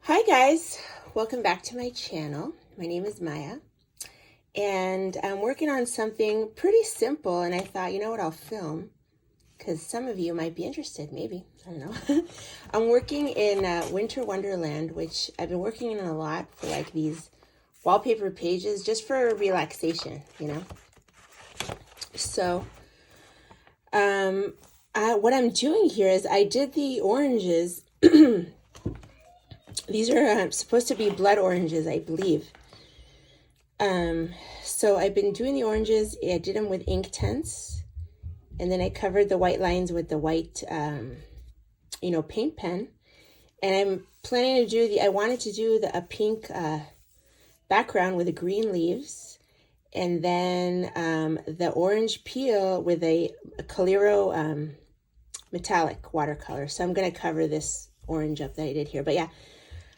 Hi guys, welcome back to my channel. My name is Maya and I'm working on something pretty simple, and I thought, you know what, I'll film because some of you might be interested, maybe, I don't know. I'm working in Winter Wonderland, which I've been working in a lot for like these wallpaper pages just for relaxation, you know. So what I'm doing here is I did the oranges. These are supposed to be blood oranges, I believe. So I've been doing the oranges. I did them with ink tints, and then I covered the white lines with the white, paint pen. And I'm planning to do I wanted to do a pink background with the green leaves, and then the orange peel with a Coliro metallic watercolor. So I'm going to cover this orange up that I did here. But yeah,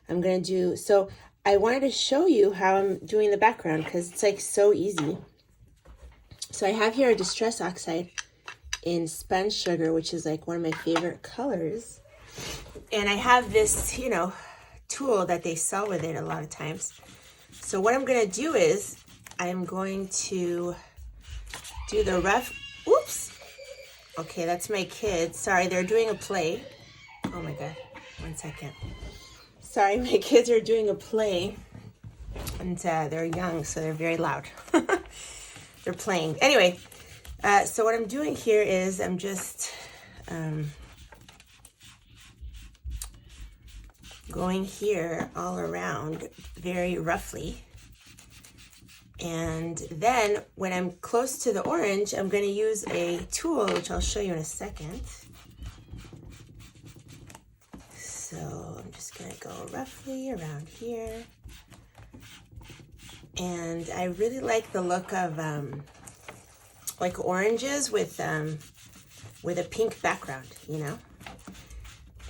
I'm going to do, so I wanted to show you how I'm doing the background because it's like so easy. So I have here a Distress Oxide in Sponge Sugar, which is like one of my favorite colors. And I have this, tool that they sell with it a lot of times. So what I'm going to do is I'm going to do the rough, oops. Okay, that's my kids. Sorry, they're doing a play. Oh my God, 1 second. Sorry, my kids are doing a play, and they're young, so they're very loud. They're playing. Anyway, so what I'm doing here is I'm just going here all around very roughly. And then when I'm close to the orange, I'm going to use a tool, which I'll show you in a second. So I'm just going to go roughly around here. And I really like the look of like oranges with a pink background,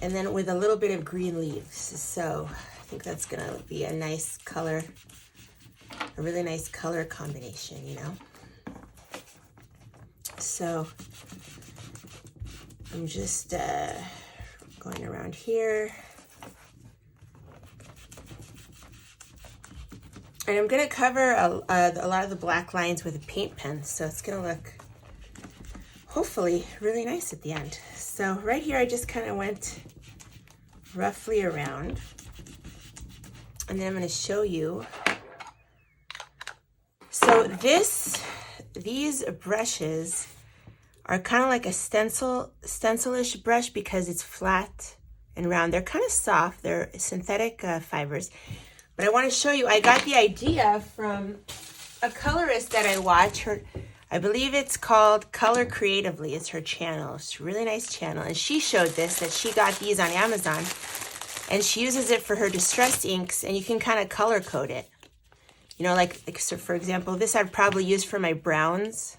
and then with a little bit of green leaves. So I think that's going to be a nice color, a really nice color combination, So I'm just going around here. And I'm going to cover a lot of the black lines with a paint pen. So it's going to look, hopefully, really nice at the end. So right here, I just kind of went roughly around. And then I'm going to show you. So these brushes are kind of like a stencilish brush because it's flat and round. They're kind of soft. They're synthetic fibers. But I want to show you, I got the idea from a colorist that I watch. I believe it's called Color Creatively. It's her channel. It's a really nice channel. And she showed this, that she got these on Amazon. And she uses it for her distressed inks. And you can kind of color code it. So for example, this I'd probably use for my browns.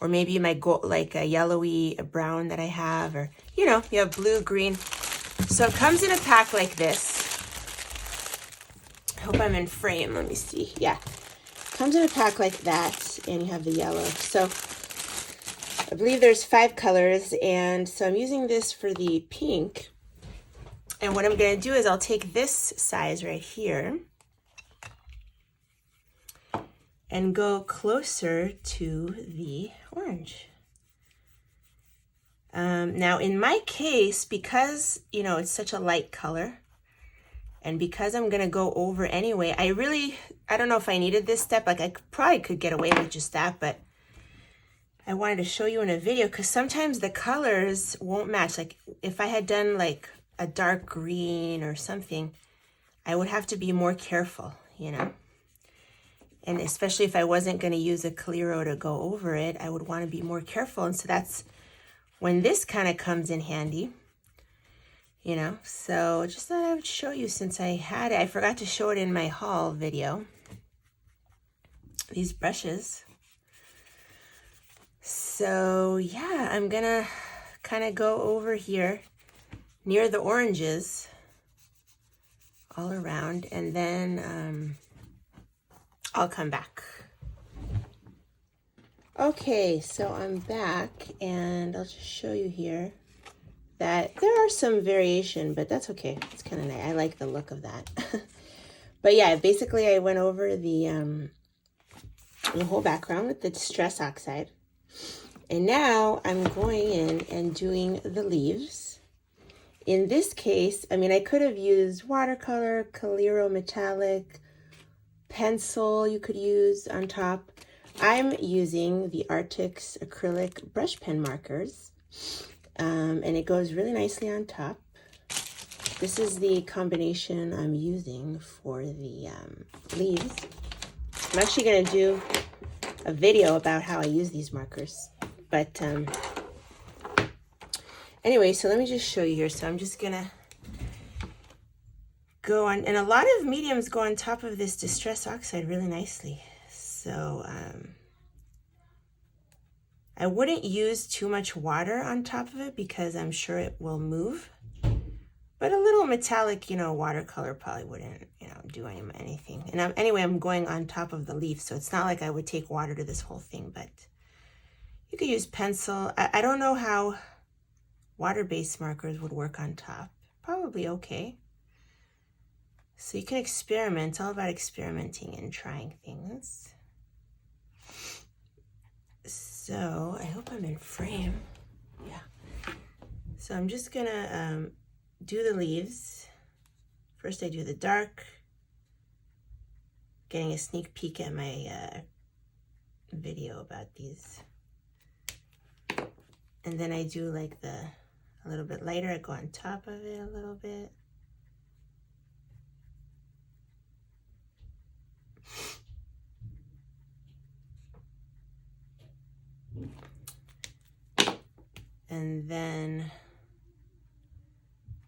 Or maybe my gold, like a yellowy brown that I have. Or, you have blue, green. So it comes in a pack like this. I hope I'm in frame. Let me see. Yeah. Comes in a pack like that, and you have the yellow. So I believe there's 5 colors, and so I'm using this for the pink. And what I'm going to do is I'll take this size right here and go closer to the orange. Now, in my case, because, it's such a light color, and because I'm going to go over anyway, I don't know if I needed this step. Like, I probably could get away with just that, but I wanted to show you in a video because sometimes the colors won't match. Like, if I had done like a dark green or something, I would have to be more careful, And especially if I wasn't going to use a Coliro to go over it, I would want to be more careful. And so that's when this kind of comes in handy. So just thought I would show you since I had it. I forgot to show it in my haul video. These brushes. So yeah, I'm gonna kind of go over here near the oranges all around, and then I'll come back. Okay, so I'm back, and I'll just show you here that there are some variation, but that's okay. It's kind of nice. I like the look of that. But yeah, basically I went over the whole background with the Distress Oxide. And now I'm going in and doing the leaves. In this case, I mean, I could have used watercolor, Coliro metallic, pencil you could use on top. I'm using the Arctic's acrylic brush pen markers, and it goes really nicely on top. This is the combination I'm using for the leaves. I'm actually going to do a video about how I use these markers. But anyway, so let me just show you here. So I'm just going to go on, and a lot of mediums go on top of this Distress Oxide really nicely. So I wouldn't use too much water on top of it because I'm sure it will move. But a little metallic, watercolor probably wouldn't, do anything. And anyway, I'm going on top of the leaf, so it's not like I would take water to this whole thing, but you could use pencil. I don't know how water-based markers would work on top. Probably okay. So you can experiment. It's all about experimenting and trying things. So I hope I'm in frame. Yeah. So I'm just gonna do the leaves. First I do the dark, getting a sneak peek at my video about these. And then I do like a little bit lighter. I go on top of it a little bit. And then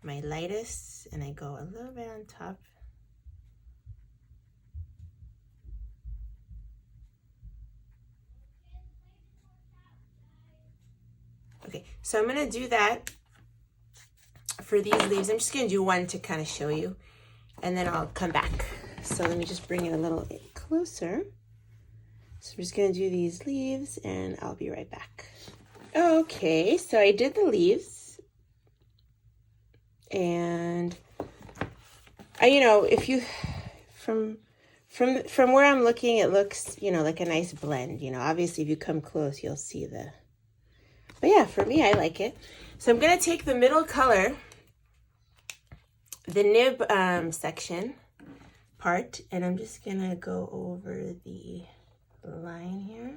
my lightest, and I go a little bit on top. Okay, so I'm gonna do that for these leaves. I'm just gonna do one to kind of show you, and then I'll come back. So let me just bring it a little closer. So I'm just gonna do these leaves and I'll be right back. Okay, so I did the leaves, and if you, from where I'm looking, it looks, like a nice blend. Obviously if you come close, you'll see but yeah, for me, I like it. So I'm gonna take the middle color, the nib section part, and I'm just gonna go over the line here.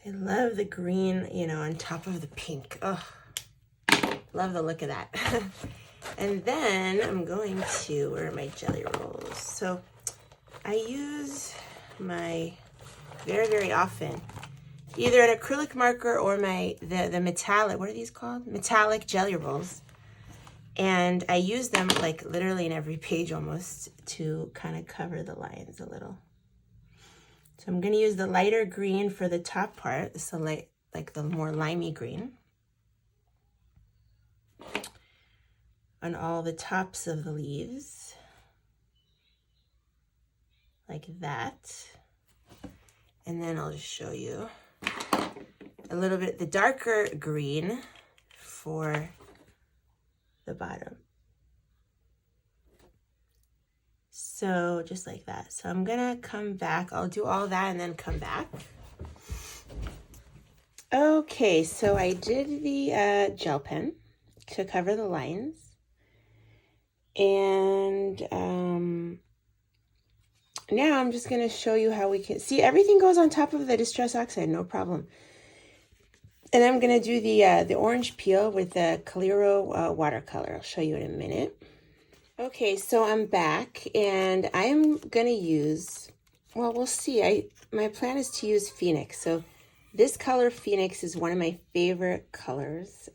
I love the green, on top of the pink. Oh, love the look of that. And then I'm going to, where are my jelly rolls? So I use my, very, very often, either an acrylic marker or the metallic, what are these called? Metallic jelly rolls. And I use them like literally in every page almost to kind of cover the lines a little. So I'm going to use the lighter green for the top part. It's the light, like the more limey green. On all the tops of the leaves. Like that. And then I'll just show you a little bit, the darker green for the bottom. So just like that. So I'm gonna come back. I'll do all that and then come back. Okay, so I did the gel pen to cover the lines. And now I'm just gonna show you how we can see everything goes on top of the Distress Oxide, no problem. And I'm gonna do the orange peel with the Coliro watercolor. I'll show you in a minute. Okay, so I'm back, and I'm gonna use, well, we'll see. My plan is to use Phoenix. So this color Phoenix is one of my favorite colors.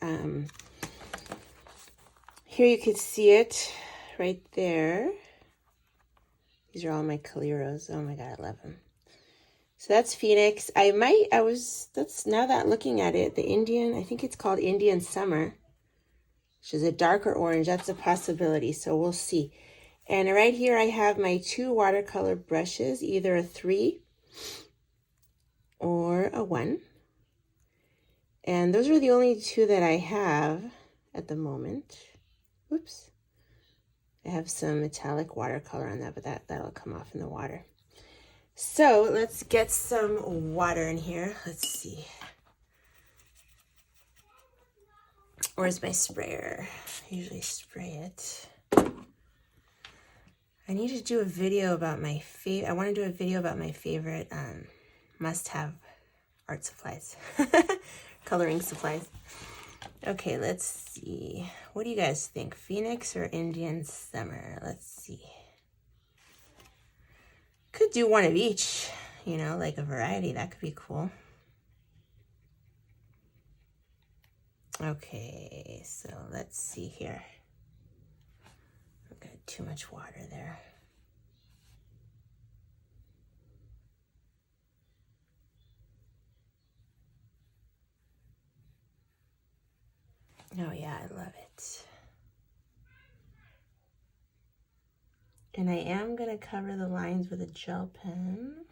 Here you can see it right there. These are all my Coliros. Oh my God, I love them. So that's Phoenix. That's now that looking at it, the Indian, I think it's called Indian Summer, which is a darker orange. That's a possibility, so we'll see. And right here I have my 2 watercolor brushes, either a 3 or a 1. And those are the only 2 that I have at the moment. Whoops. I have some metallic watercolor on that, but that'll come off in the water. So let's get some water in here. Let's see. Where's my sprayer? I usually spray it. I need to do a video about my I want to do a video about my favorite must-have art supplies, coloring supplies. Okay, let's see. What do you guys think? Phoenix or Indian Summer? Let's see. Could do one of each, you know, like a variety. That could be cool. Okay, so let's see here. I've got too much water there. Oh yeah, I love it. And I am going to cover the lines with a gel pen.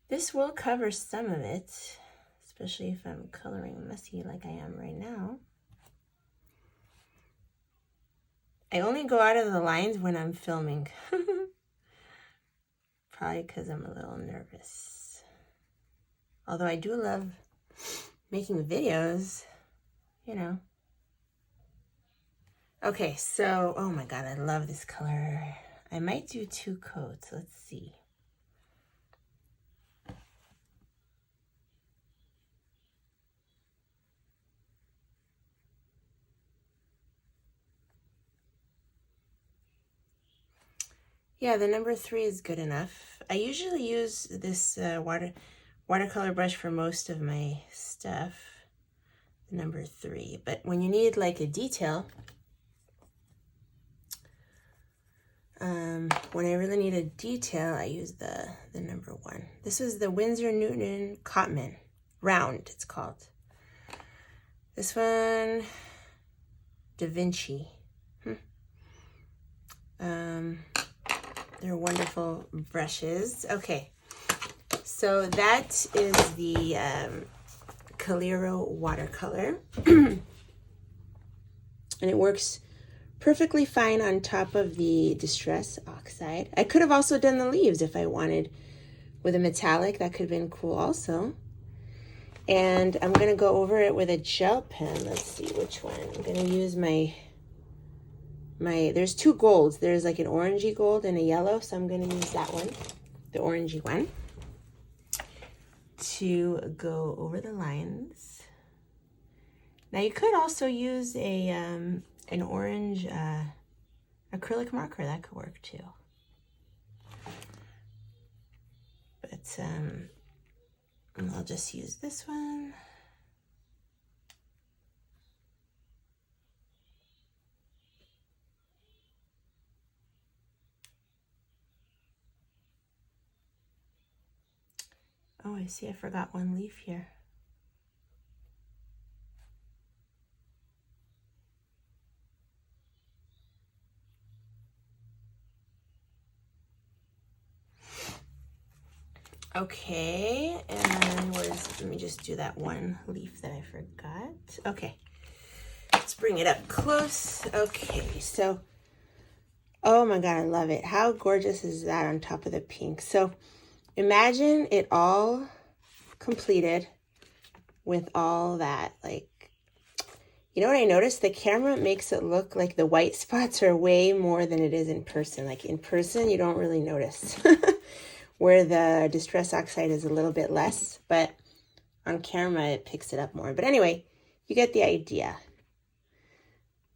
This will cover some of it, especially if I'm coloring messy like I am right now. I only go out of the lines when I'm filming. Probably because I'm a little nervous. Although I do love making videos, you know. Okay, so, oh my God, I love this color. I might do 2 coats. Let's see. Yeah, the number 3 is good enough. I usually use this watercolor brush for most of my stuff, the number 3. But when you need like a detail, when I really need a detail, I use the number 1. This is the Winsor Newton Cotman Round, it's called. This one, Da Vinci. They're wonderful brushes. Okay, so that is the Calero watercolor. And it works perfectly fine on top of the Distress Oxide. I could have also done the leaves if I wanted with a metallic. That could have been cool also. And I'm going to go over it with a gel pen. Let's see which one. I'm going to use my there's 2 golds. There's like an orangey gold and a yellow, so I'm going to use that one, the orangey one, to go over the lines. Now you could also use a an orange acrylic marker. That could work too. But I'll just use this one. Oh, I see I forgot one leaf here. Okay, and let me just do that one leaf that I forgot. Okay, let's bring it up close. Okay, so, oh my God, I love it. How gorgeous is that on top of the pink? So imagine it all completed with all that, like, you know what I noticed? The camera makes it look like the white spots are way more than it is in person. Like in person, you don't really notice. Where the Distress Oxide is a little bit less, but on camera it picks it up more. But anyway, you get the idea.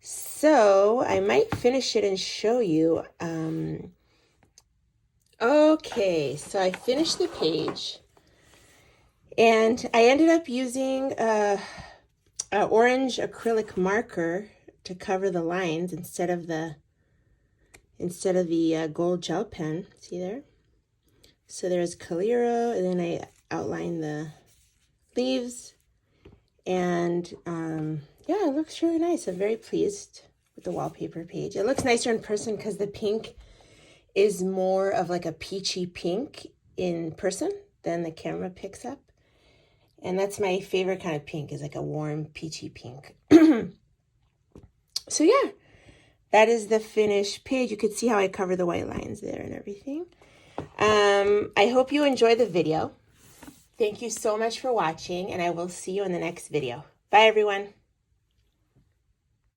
So I might finish it and show you. Okay, so I finished the page, and I ended up using an orange acrylic marker to cover the lines instead of the instead of the gold gel pen. See there? So there's Calero, and then I outline the leaves. And yeah, it looks really nice. I'm very pleased with the wallpaper page. It looks nicer in person because the pink is more of like a peachy pink in person than the camera picks up. And that's my favorite kind of pink, is like a warm peachy pink. So yeah, that is the finished page. You could see how I cover the white lines there and everything. I hope you enjoy the video. Thank you so much for watching, and I will see you in the next video. Bye, everyone.